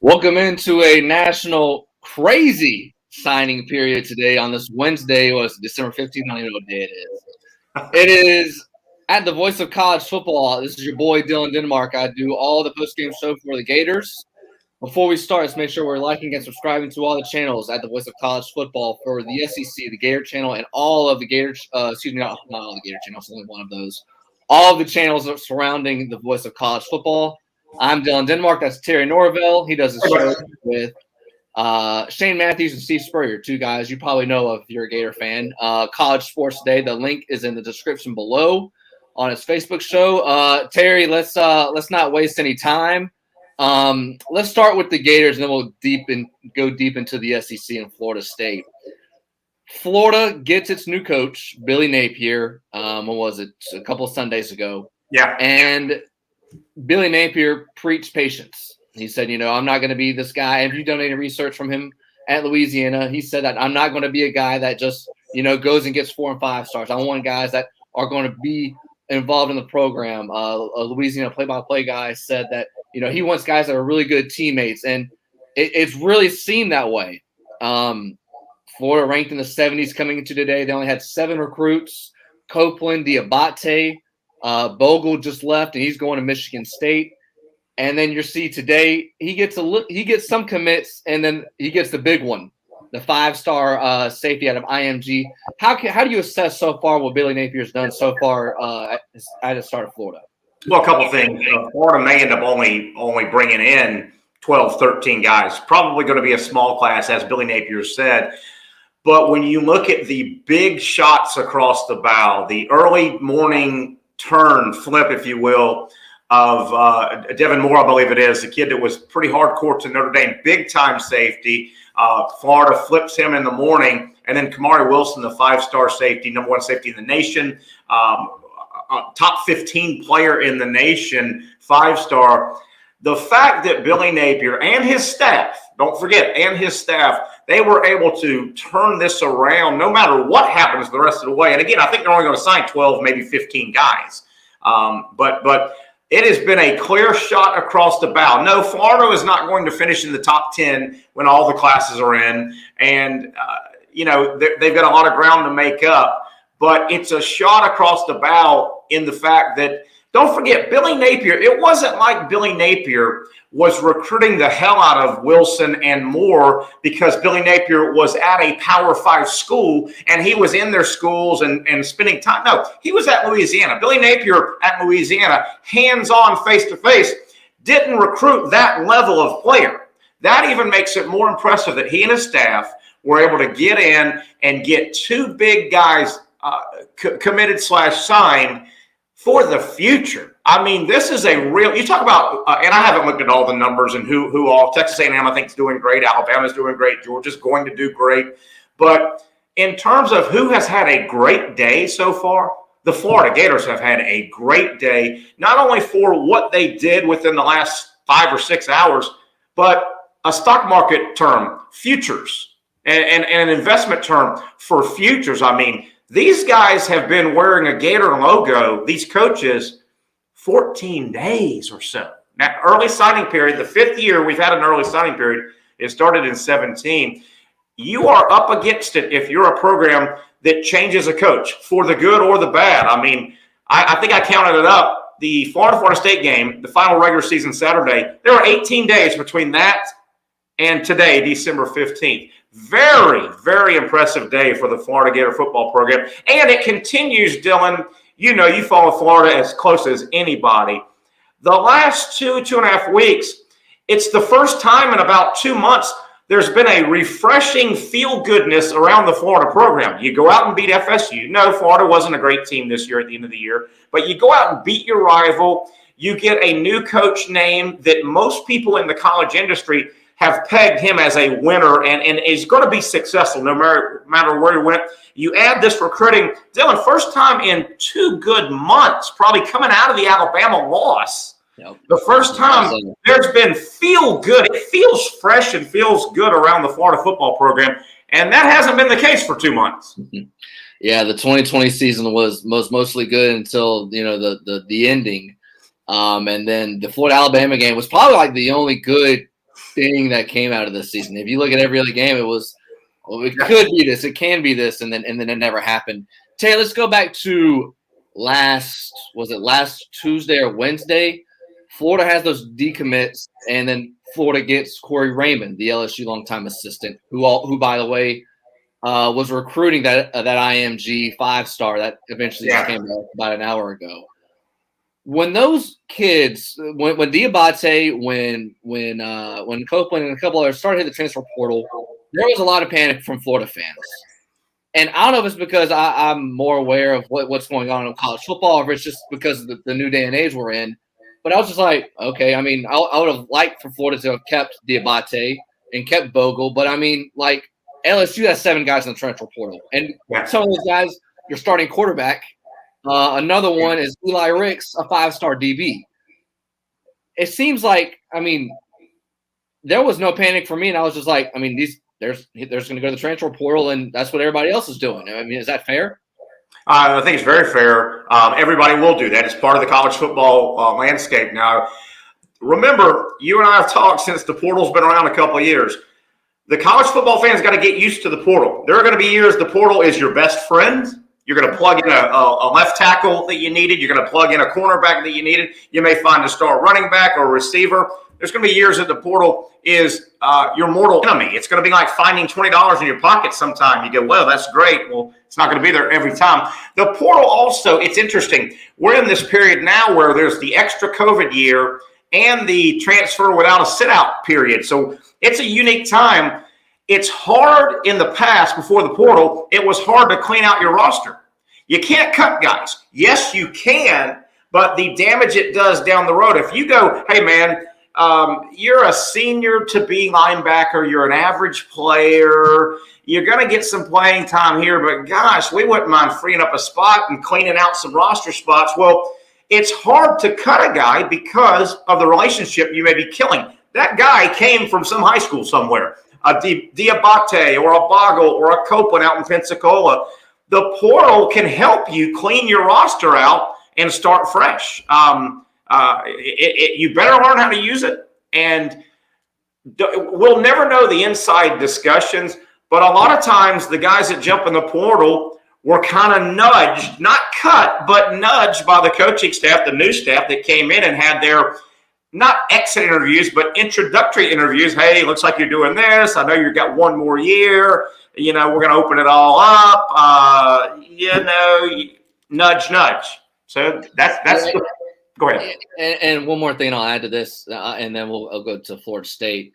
Welcome into a national crazy signing period today on this Wednesday. Was December 15th? I don't even know what day it is. It is at the Voice of College Football. This is your boy Dylan Denmark. I do all the post-game show for the Gators. Before we start, let's make sure we're liking and subscribing to all the channels at the Voice of College Football for the SEC, the Gator channel, and all of the Gators. Not all the Gator channels, only one of those. All of the channels surrounding the Voice of College Football. I'm Dylan Denmark. That's Terry Norville. He does a show with Shane Matthews and Steve Spurrier, two guys you probably know of if you're a Gator fan. College Sports Today. The link is in the description below on his Facebook show. Terry, let's not waste any time. Let's start with the Gators, and then we'll go deep into the SEC and Florida State. Florida gets its new coach, Billy Napier. What was it? A couple of Sundays ago. Yeah. And Billy Napier preached patience. He said, I'm not going to be this guy. If you've done any research from him at Louisiana, he said that I'm not going to be a guy that just, goes and gets 4 and 5 stars. I want guys that are going to be involved in the program. A Louisiana play-by-play guy said that, he wants guys that are really good teammates. And it's really seemed that way. Florida ranked in the 70s coming into today. They only had 7 recruits. Copeland, Diabate, Bogle just left, and he's going to Michigan State. And then you see today he gets some commits, and then he gets the big one, the 5-star safety out of IMG. How do you assess so far what Billy Napier's done so far at the start of Florida? Well, a couple of things. Florida may end up only bringing in 12, 13 guys. Probably going to be a small class, as Billy Napier said. But when you look at the big shots across the bow, the early morning turn, flip, if you will, of Devin Moore, I believe it is, the kid that was pretty hardcore to Notre Dame, big-time safety. Florida flips him in the morning. And then Kamari Wilson, the 5-star safety, number 1 safety in the nation, top 15 player in the nation, 5-star. The fact that Billy Napier and his staff, don't forget, they were able to turn this around no matter what happens the rest of the way. And again, I think they're only going to sign 12, maybe 15 guys. But it has been a clear shot across the bow. No, Florida is not going to finish in the top 10 when all the classes are in. And, they've got a lot of ground to make up. But it's a shot across the bow in the fact that, don't forget, Billy Napier, it wasn't like Billy Napier was recruiting the hell out of Wilson and Moore because Billy Napier was at a Power 5 school and he was in their schools and spending time. No, he was at Louisiana. Billy Napier at Louisiana, hands-on, face-to-face, didn't recruit that level of player. That even makes it more impressive that he and his staff were able to get in and get 2 big guys committed / signed for the future. I mean, this is a real – you talk about and I haven't looked at all the numbers and who all – Texas A&M I think is doing great. Alabama's doing great. Georgia's going to do great. But in terms of who has had a great day so far, the Florida Gators have had a great day, not only for what they did within the last 5 or 6 hours, but a stock market term, futures, and an investment term for futures. I mean, these guys have been wearing a Gator logo, these coaches, 14 days or so. Now, early signing period, the 5th year we've had an early signing period. It started in 2017. You are up against it if you're a program that changes a coach for the good or the bad. I mean, I think I counted it up. The Florida State game, the final regular season Saturday, there were 18 days between that and today, December 15th. Very, very impressive day for the Florida Gator football program. And it continues, Dylan. You follow Florida as close as anybody. The last 2.5 weeks, it's the first time in about 2 months there's been a refreshing feel-goodness around the Florida program. You go out and beat FSU. No, Florida wasn't a great team this year at the end of the year. But you go out and beat your rival. You get a new coach name that most people in the college industry have pegged him as a winner and is going to be successful no matter where he went. You add this recruiting. Dylan, first time in 2 good months, probably coming out of the Alabama loss. Yep. The first time there's been feel good. It feels fresh and feels good around the Florida football program. And that hasn't been the case for 2 months. Yeah, the 2020 season was mostly good until, the ending. And then the Florida-Alabama game was probably like the only good thing that came out of this season. If you look at every other game, it was, well, it could be this, it can be this, and then it never happened. Tay, let's go back to last Tuesday or Wednesday? Florida has those decommits, and then Florida gets Corey Raymond, the LSU longtime assistant, who by the way, was recruiting that IMG 5-star that eventually just came out about an hour ago. When those kids, when Diabate, when Copeland and a couple others started hitting the transfer portal, there was a lot of panic from Florida fans. And I don't know if it's because I'm more aware of what's going on in college football, or if it's just because of the new day and age we're in. But I was just like, okay, I mean, I would have liked for Florida to have kept Diabate and kept Bogle, but I mean, like, LSU has 7 guys in the transfer portal. And some of those guys, your starting quarterback. Another one is Eli Ricks, a 5-star DB. It seems like, I mean, there was no panic for me, and I was just like, I mean, there's going to go to the transfer portal, and that's what everybody else is doing. I mean, is that fair? I think it's very fair. Everybody will do that. It's part of the college football landscape now. Remember, you and I have talked since the portal's been around a couple of years. The college football fans got to get used to the portal. There are going to be years the portal is your best friend. You're going to plug in a left tackle that you needed. You're going to plug in a cornerback that you needed. You may find a star running back or a receiver. There's going to be years that the portal is your mortal enemy. It's going to be like finding $20 in your pocket sometime. You go, well, that's great. Well, it's not going to be there every time. The portal also, it's interesting. We're in this period now where there's the extra COVID year and the transfer without a sit-out period. So it's a unique time. It's hard in the past before the portal. It was hard to clean out your roster. You can't cut guys. Yes, you can, but the damage it does down the road. If you go, hey, man, you're a senior to be linebacker. You're an average player. You're going to get some playing time here, but gosh, we wouldn't mind freeing up a spot and cleaning out some roster spots. Well, it's hard to cut a guy because of the relationship you may be killing. That guy came from some high school somewhere. A Diabate or a Bogle or a Copeland out in Pensacola. The portal can help you clean your roster out and start fresh. You better learn how to use it. And we'll never know the inside discussions, but a lot of times the guys that jump in the portal were kind of nudged, not cut, but nudged by the coaching staff, the new staff that came in and had their not exit interviews, but introductory interviews. Hey, looks like you're doing this. I know you've got one more year. You know, we're going to open it all up. Nudge, nudge. So that's go ahead. And one more thing I'll add to this, and then I'll go to Florida State.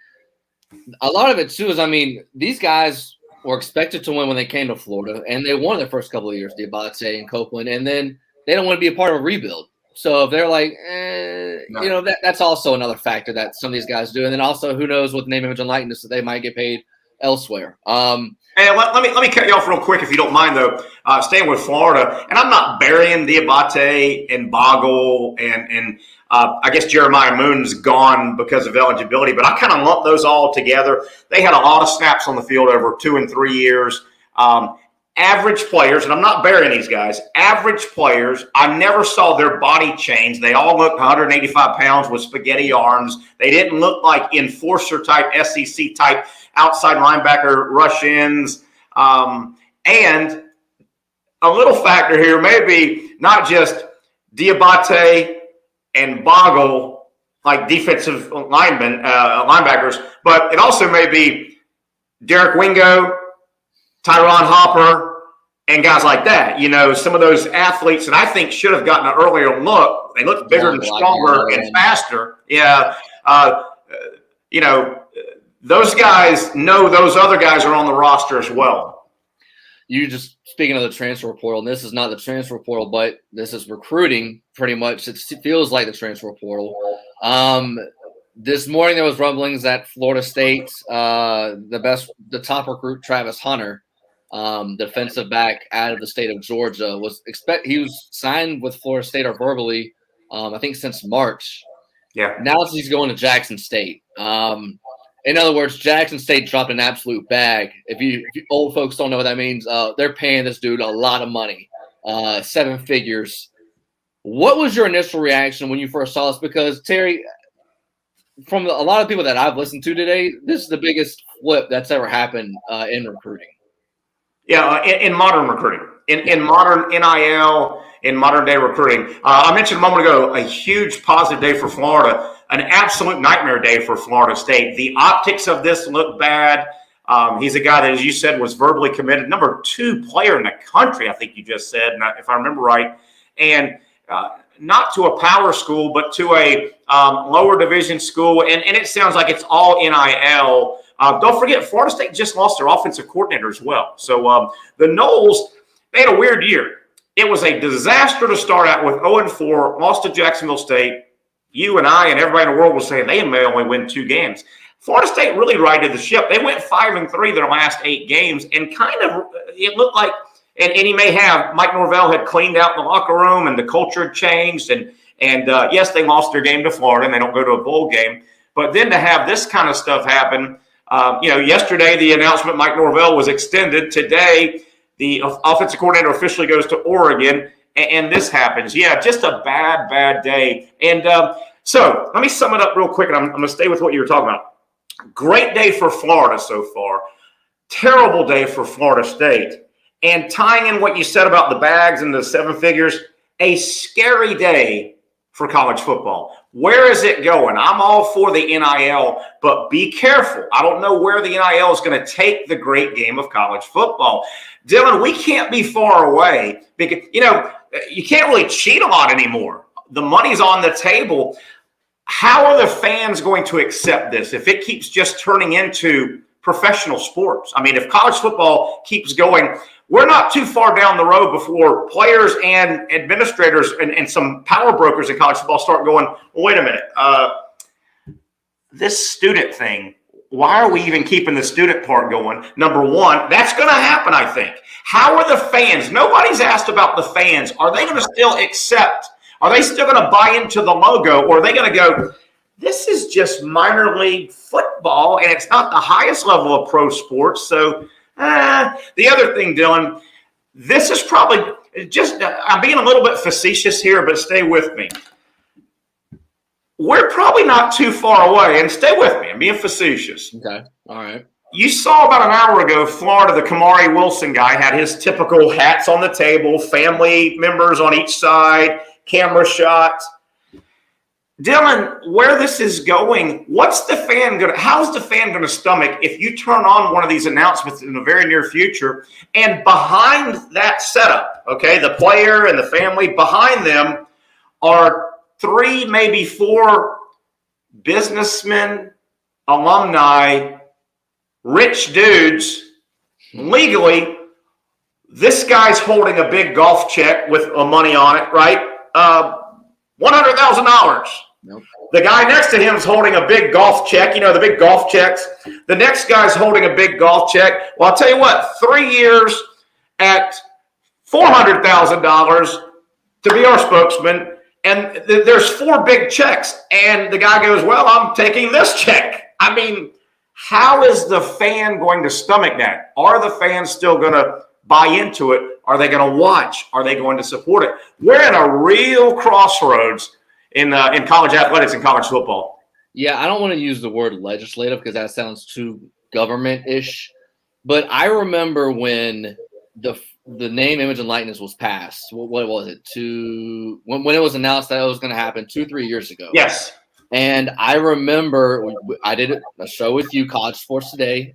A lot of it, too, is, I mean, these guys were expected to win when they came to Florida, and they won their first couple of years, Diabate and Copeland, and then they don't want to be a part of a rebuild. So if they're like, you know, that's also another factor that some of these guys do. And then also, who knows what name, image, and likeness that they might get paid elsewhere. Hey, let me cut you off real quick if you don't mind, though. Staying with Florida, and I'm not burying Diabate and Bogle and I guess Jeremiah Moon's gone because of eligibility, but I kind of lump those all together. They had a lot of snaps on the field over 2 and 3 years. Average players, and I'm not burying these guys, average players, I never saw their body change. They all looked 185 pounds with spaghetti arms. They didn't look like enforcer-type, SEC-type outside linebacker rush-ins. And a little factor here may be not just Diabate and Bogle, like defensive linebackers, but it also may be Derek Wingo, Tyron Hopper, and guys like that. You know, some of those athletes that I think should have gotten an earlier look. They look bigger and stronger and faster. Yeah. You know, those guys know those other guys are on the roster as well. You just speaking of the transfer portal, and this is not the transfer portal, but this is recruiting pretty much. It feels like the transfer portal. This morning there was rumblings that Florida State, the top recruit, Travis Hunter, defensive back out of the state of Georgia, he was signed with Florida State or verbally, I think since March. Yeah. Now he's going to Jackson State. In other words, Jackson State dropped an absolute bag. If you old folks don't know what that means, they're paying this dude a lot of money, 7 figures. What was your initial reaction when you first saw this? Because Terry, from a lot of people that I've listened to today, this is the biggest flip that's ever happened in recruiting. Yeah, in modern recruiting, in modern NIL, in modern day recruiting. I mentioned a moment ago a huge positive day for Florida, an absolute nightmare day for Florida State. The optics of this look bad. He's a guy that, as you said, was verbally committed, number 2 player in the country, I think you just said, if I remember right, and not to a power school, but to a lower division school, and it sounds like it's all NIL. Don't forget, Florida State just lost their offensive coordinator as well. So the Noles, they had a weird year. It was a disaster to start out with 0-4, lost to Jacksonville State. You and I and everybody in the world was saying they may only win 2 games. Florida State really righted the ship. They went 5-3 their last 8 games, and kind of it looked like, and he may have, Mike Norvell had cleaned out the locker room and the culture had changed. And yes, they lost their game to Florida and they don't go to a bowl game. But then to have this kind of stuff happen, yesterday the announcement Mike Norvell was extended. Today, the offensive coordinator officially goes to Oregon, and this happens. Yeah, just a bad, bad day. And so let me sum it up real quick, and I'm going to stay with what you were talking about. Great day for Florida so far. Terrible day for Florida State. And tying in what you said about the bags and the 7 figures, a scary day for college football. Where is it going? I'm all for the NIL, but be careful. I don't know where the NIL is going to take the great game of college football. Dylan, we can't be far away because, you can't really cheat a lot anymore. The money's on the table. How are the fans going to accept this if it keeps just turning into professional sports? I mean, if college football keeps going, we're not too far down the road before players and administrators and some power brokers in college football start going, well, wait a minute, this student thing, why are we even keeping the student part going? Number one, that's going to happen, I think. How are the fans? Nobody's asked about the fans. Are they going to still accept? Are they still going to buy into the logo? Or are they going to go, this is just minor league football, and it's not the highest level of pro sports, so the other thing, Dylan, this is probably just, I'm being a little bit facetious here, but stay with me. We're probably not too far away, and stay with me. I'm being facetious. Okay. All right. You saw about an hour ago, Florida, the Kamari Wilson guy had his typical hats on the table, family members on each side, camera shots. Dylan, where this is going, how's the fan going to stomach if you turn on one of these announcements in the very near future, and behind that setup, okay, the player and the family, behind them are 3, maybe 4 businessmen, alumni, rich dudes, legally, this guy's holding a big golf check with money on it, right? $100,000. Nope. The guy next to him is holding a big golf check. The big golf checks. The next guy's holding a big golf check. Well, I'll tell you what, 3 years at $400,000 to be our spokesman, and there's 4 big checks. And the guy goes, well, I'm taking this check. I mean, how is the fan going to stomach that? Are the fans still going to buy into it? Are they going to watch? Are they going to support it? We're in a real crossroads in college athletics and college football. Yeah, I don't want to use the word legislative because that sounds too government-ish. But I remember when the name, image, and likeness was passed. What was it? When it was announced that it was going to happen 2-3 years ago. Yes. And I remember I did a show with you, College Sports Today,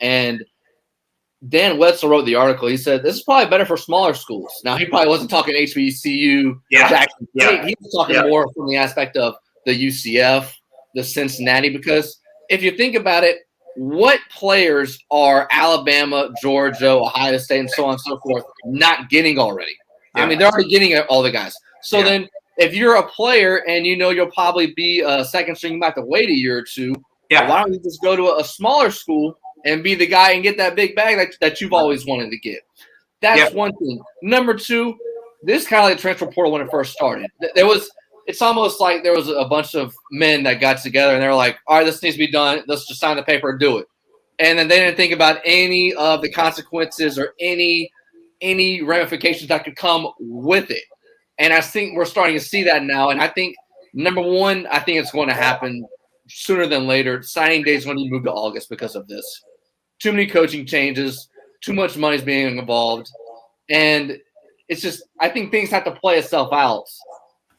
and Dan Wetzel wrote the article. He said, this is probably better for smaller schools. Now, he probably wasn't talking HBCU, Jackson State. He was talking more from the aspect of the UCF, the Cincinnati, because if you think about it, what players are Alabama, Georgia, Ohio State, and so on and so forth not getting already? I mean, they're already getting all the guys. So then if you're a player and you'll probably be a second string, you might have to wait a year or 2. Why don't you just go to a smaller school and be the guy and get that big bag that you've always wanted to get? That's one thing. Number 2, this kind of like the transfer portal when it first started. It's almost like there was a bunch of men that got together and they were like, all right, this needs to be done. Let's just sign the paper and do it. And then they didn't think about any of the consequences or any ramifications that could come with it. And I think we're starting to see that now. And I think, number 1, I think it's going to happen sooner than later. Signing day is going to be moved to August because of this. Too many coaching changes, too much money is being involved, and it's just I think things have to play itself out,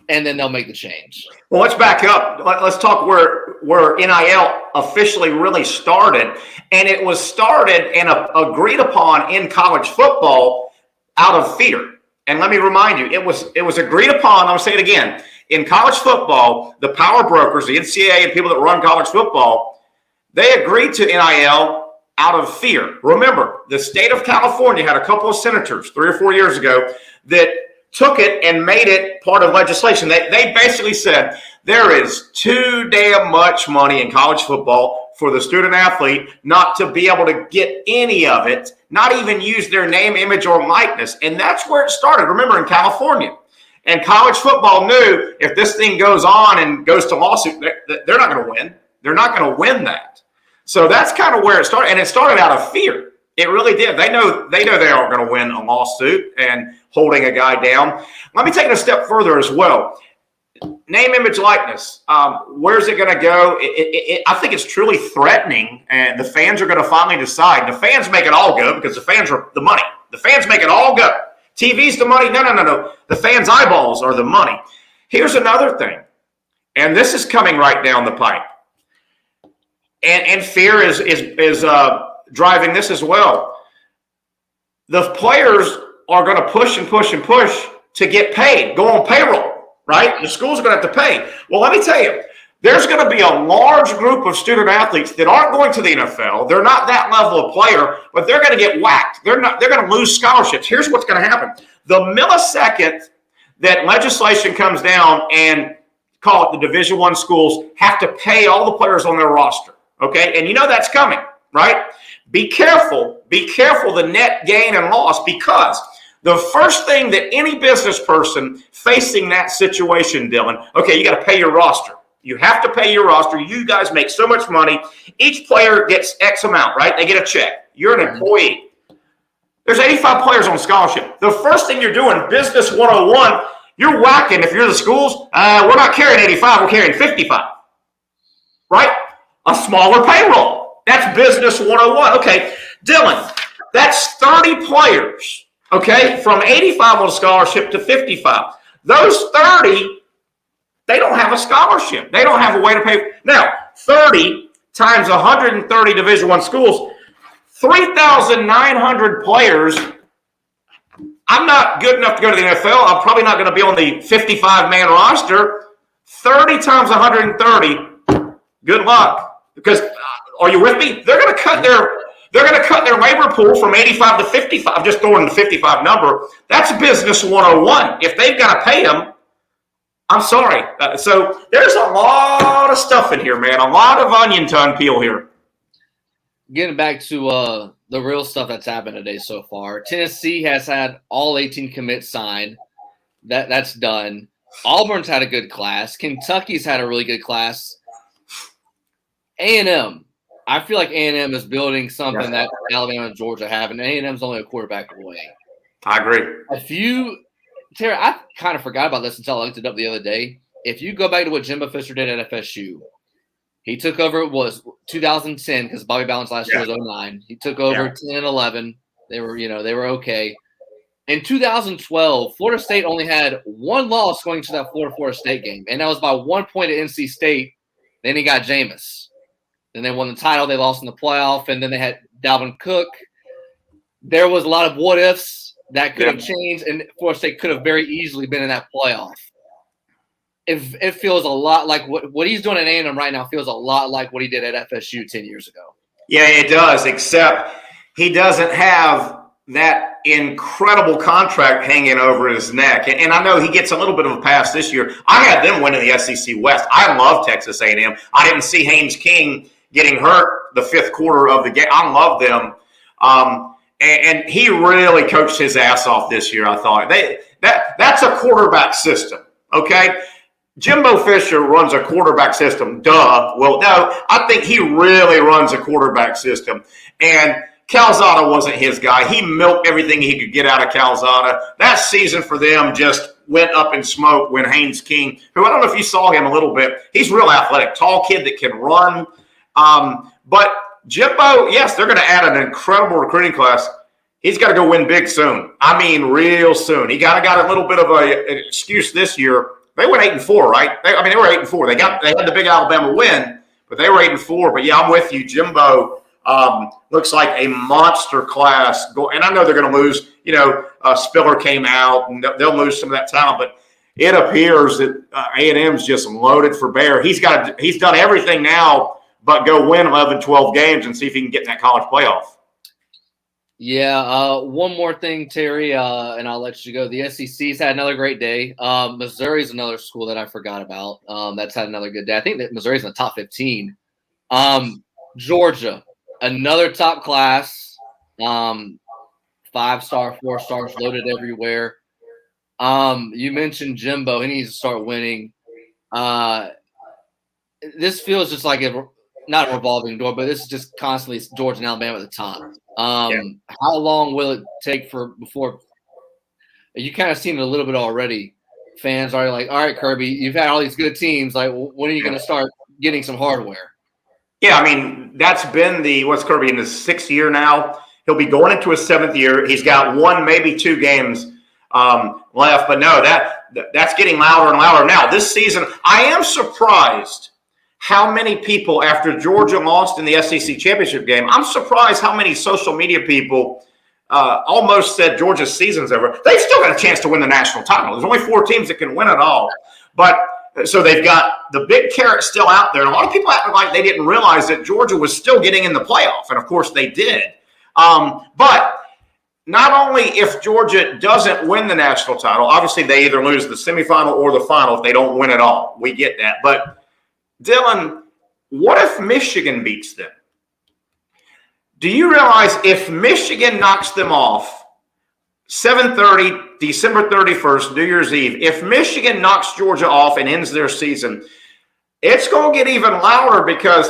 and then they'll make the change. Well, let's back up. Let's talk where NIL officially really started, and it was started and agreed upon in college football out of fear. And let me remind you, it was agreed upon. I'll say it again. In college football, the power brokers, the NCAA, and people that run college football, they agreed to NIL out of fear. Remember, the state of California had a couple of senators 3 or 4 years ago that took it and made it part of legislation. They basically said there is too damn much money in college football for the student athlete not to be able to get any of it, not even use their name, image, or likeness. And that's where it started. Remember, in California. And college football knew if this thing goes on and goes to lawsuit, they're not going to win. They're not going to win that. So that's kind of where it started. And it started out of fear. It really did. They know they aren't going to win a lawsuit and holding a guy down. Let me take it a step further as well. Name, image, likeness. Where's it going to go? I think it's truly threatening, and the fans are going to finally decide. The fans make it all go because the fans are the money. The fans make it all go. TV's the money. No. The fans' eyeballs are the money. Here's another thing, and this is coming right down the pipe. And fear is driving this as well. The players are going to push and push and push to get paid, go on payroll, right? The schools are going to have to pay. Well, let me tell you, there's going to be a large group of student athletes that aren't going to the NFL. They're not that level of player, but they're going to get whacked. They're going to lose scholarships. Here's what's going to happen. The millisecond that legislation comes down and call it the Division I schools have to pay all the players on their roster. Okay, and you know that's coming, right? Be careful the net gain and loss, because the first thing that any business person facing that situation, Dylan, okay, you got to pay your roster. You have to pay your roster. You guys make so much money. Each player gets X amount, right? They get a check. You're an employee. There's 85 players on scholarship. The first thing you're doing, business 101, you're whacking. If you're the schools, we're not carrying 85, we're carrying 55, right? A smaller payroll. That's business 101. Okay, Dylan, that's 30 players, okay, from 85 on scholarship to 55. Those 30, they don't have a scholarship. They don't have a way to pay. Now, 30 times 130 Division I schools, 3,900 players. I'm not good enough to go to the NFL. I'm probably not going to be on the 55-man roster. 30 times 130, good luck. Because are you with me? They're going to cut their labor pool from 85 to 55. I'm just throwing the 55 number. That's business 101. If they've got to pay them, I'm sorry. So there's a lot of stuff in here, man. A lot of onion to unpeel here. Getting back to the real stuff that's happened today so far. Tennessee has had all 18 commits signed. That's done. Auburn's had a good class. Kentucky's had a really good class. A&M. I feel like A&M is building something that Alabama and Georgia have, and A&M's only a quarterback away. I agree. Terry, I kind of forgot about this until I looked it up the other day. If you go back to what Jimbo Fisher did at FSU, he took over, it was 2010 because Bobby Bowden's last year was 09. He took over 10 and 11. They were okay. In 2012, Florida State only had one loss going to that Florida State game, and that was by 1 point at NC State. Then he got Jameis. Then they won the title. They lost in the playoff, and then they had Dalvin Cook. There was a lot of what-ifs that could have changed, and Florida State could have very easily been in that playoff. It feels a lot like what he's doing at A&M right now feels a lot like what he did at FSU 10 years ago. Yeah, it does, except he doesn't have that incredible contract hanging over his neck. And I know he gets a little bit of a pass this year. I had them winning the SEC West. I love Texas A&M. I didn't see Haynes King getting hurt the fifth quarter of the game. I love them. And he really coached his ass off this year, I thought. That's a quarterback system, okay? Jimbo Fisher runs a quarterback system. Duh. Well, no, I think he really runs a quarterback system. And Calzada wasn't his guy. He milked everything he could get out of Calzada. That season for them just went up in smoke when Haynes King, who I don't know if you saw him a little bit, he's real athletic, tall kid that can run. But Jimbo, yes, they're going to add an incredible recruiting class. He's got to go win big soon. I mean, real soon. He got a little bit of an excuse this year. They went 8-4, right? They were 8-4. They had the big Alabama win, but they were 8-4. But yeah, I'm with you. Jimbo looks like a monster class. And I know they're going to lose. You know, Spiller came out, and they'll lose some of that talent. But it appears that A&M's just loaded for bear. He's done everything now but go win 11, 12 games and see if he can get in that college playoff. Yeah, one more thing, Terry, and I'll let you go. The SEC's had another great day. Missouri's another school that I forgot about. That's had another good day. I think that Missouri's in the top 15. Georgia, another top class. 5-star, 4 stars loaded everywhere. You mentioned Jimbo. He needs to start winning. This feels just like not a revolving door, but this is just constantly Georgia and Alabama at the top. How long will it take before you kind of seen it a little bit already? Fans are like, all right, Kirby, you've had all these good teams. Like, when are you going to start getting some hardware? Yeah, I mean, that's been what's Kirby in his 6th year now. He'll be going into his 7th year. He's got 1, maybe 2 games left, but no, that's getting louder and louder now. This season, I am surprised how many people, after Georgia lost in the SEC championship game, I'm surprised how many social media people almost said Georgia's season's over. They've still got a chance to win the national title. There's only 4 teams that can win it all. But so they've got the big carrot still out there. And a lot of people acted like they didn't realize that Georgia was still getting in the playoff. And, of course, they did. But not only if Georgia doesn't win the national title, obviously they either lose the semifinal or the final if they don't win it all. We get that. But Dylan, what if Michigan beats them? Do you realize if Michigan knocks them off 7:30, December 31st, New Year's Eve, if Michigan knocks Georgia off and ends their season, it's going to get even louder because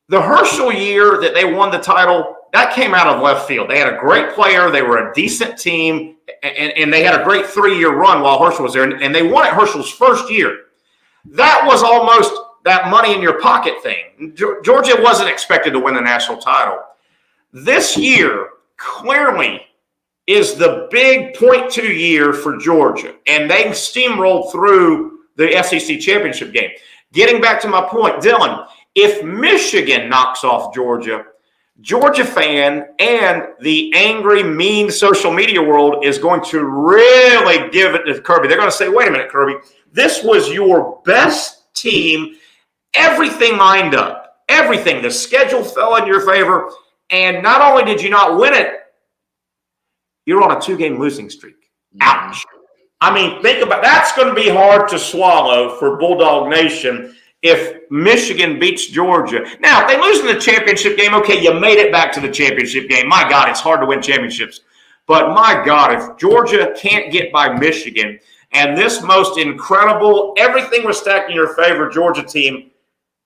the Herschel year that they won the title, that came out of left field. They had a great player. They were a decent team, and they had a great 3-year run while Herschel was there, and they won at Herschel's first year. That was almost that money in your pocket thing. Georgia wasn't expected to win the national title. This year clearly is the big .2 year for Georgia, and they steamrolled through the SEC championship game. Getting back to my point, Dylan, if Michigan knocks off Georgia, Georgia fan and the angry, mean social media world is going to really give it to Kirby. They're going to say, wait a minute, Kirby, this was your best team. Everything lined up. Everything. The schedule fell in your favor. And not only did you not win it, you're on a 2-game losing streak. Ouch. I mean, think about that's going to be hard to swallow for Bulldog Nation if Michigan beats Georgia. Now, if they lose in the championship game, okay, you made it back to the championship game. My God, it's hard to win championships. But my God, if Georgia can't get by Michigan and this most incredible, everything was stacked in your favor Georgia team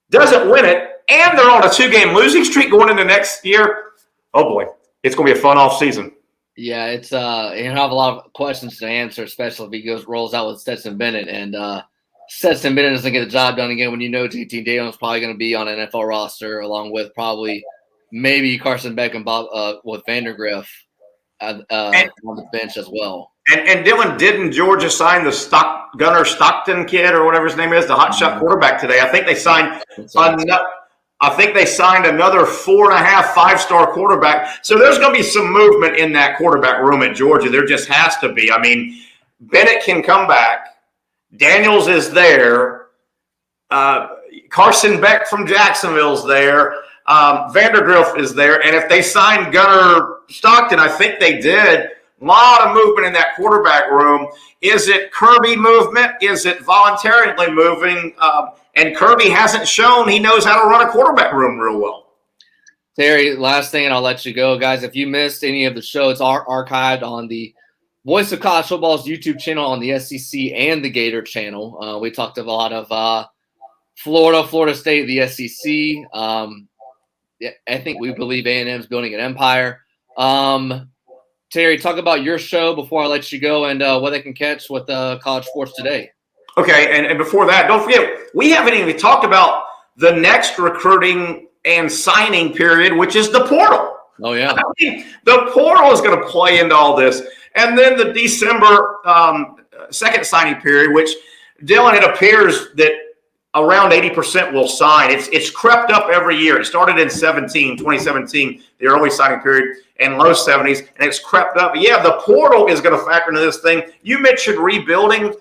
doesn't win it, and they're on a 2-game losing streak going into next year, oh boy, it's going to be a fun off season. Yeah, it's you have a lot of questions to answer, especially if he rolls out with Stetson Bennett, and Stetson Bennett doesn't get the job done again when you know JT Daniels is probably going to be on an NFL roster along with probably maybe Carson Beck and Bob with Vandergriff on the bench as well. And Dylan, didn't Georgia sign the Gunnar Stockton kid or whatever his name is, the hotshot quarterback today? I think they signed another 4.5 5-star quarterback. So there's going to be some movement in that quarterback room at Georgia. There just has to be. I mean, Bennett can come back. Daniels is there. Carson Beck from Jacksonville's there. Vandergriff is there. And if they signed Gunnar Stockton, I think they did. A lot of movement in that quarterback room. Is it Kirby movement? Is it voluntarily moving? And Kirby hasn't shown he knows how to run a quarterback room real well. Terry, last thing, and I'll let you go. Guys, if you missed any of the show, it's archived on the Voice of College Football's YouTube channel on the SEC and the Gator channel. We talked a lot of Florida State, the SEC. I think we believe A&M's building an empire. Terry, talk about your show before I let you go and what they can catch with College Sports Today. Okay, and before that, don't forget, we haven't even talked about the next recruiting and signing period, which is the portal. Oh, yeah. I mean, the portal is going to play into all this. And then the December second signing period, which, Dylan, it appears that around 80% will sign. It's crept up every year. It started in 2017, the early signing period, and low 70s, and it's crept up. But yeah, the portal is going to factor into this thing. You mentioned rebuilding.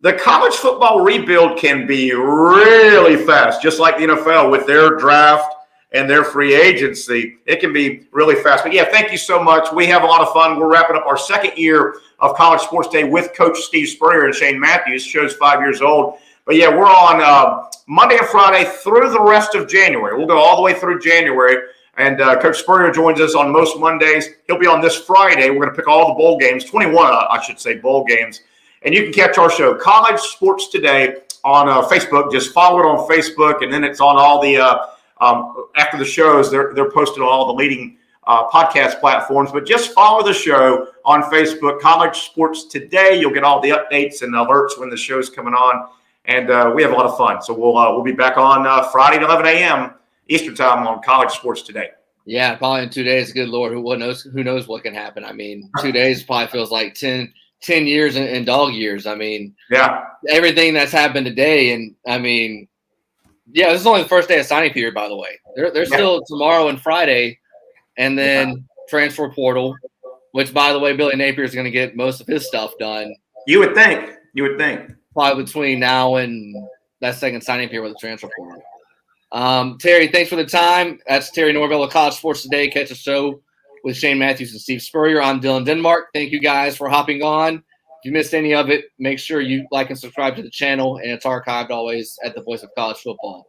The college football rebuild can be really fast, just like the NFL with their draft and their free agency. It can be really fast. But yeah, thank you so much. We have a lot of fun. We're wrapping up our second year of College Sports Day with Coach Steve Spurrier and Shane Matthews. The show's 5 years old. But yeah, we're on Monday and Friday through the rest of January. We'll go all the way through January. And Coach Spurrier joins us on most Mondays. He'll be on this Friday. We're going to pick all the bowl games, 21, I should say, bowl games. And you can catch our show, College Sports Today, on Facebook. Just follow it on Facebook, and then it's on all the after the shows. They're posted on all the leading podcast platforms. But just follow the show on Facebook, College Sports Today. You'll get all the updates and alerts when the show's coming on, and we have a lot of fun. So we'll be back on Friday at 11 a.m. Eastern Time on College Sports Today. Yeah, probably in 2 days. Good Lord, who knows what can happen? I mean, 2 days probably feels like 10 years and dog years. I mean, yeah, everything that's happened today. And I mean, yeah, this is only the first day of signing period, by the way. There's still tomorrow and Friday, and then transfer portal, which, by the way, Billy Napier is going to get most of his stuff done. You would think. Probably between now and that second signing period with the transfer portal. Terry, thanks for the time. That's Terry Norvell of College Sports Today. Catch a show with Shane Matthews and Steve Spurrier. I'm Dylan Denmark. Thank you guys for hopping on. If you missed any of it, make sure you like and subscribe to the channel, and it's archived always at the Voice of College Football.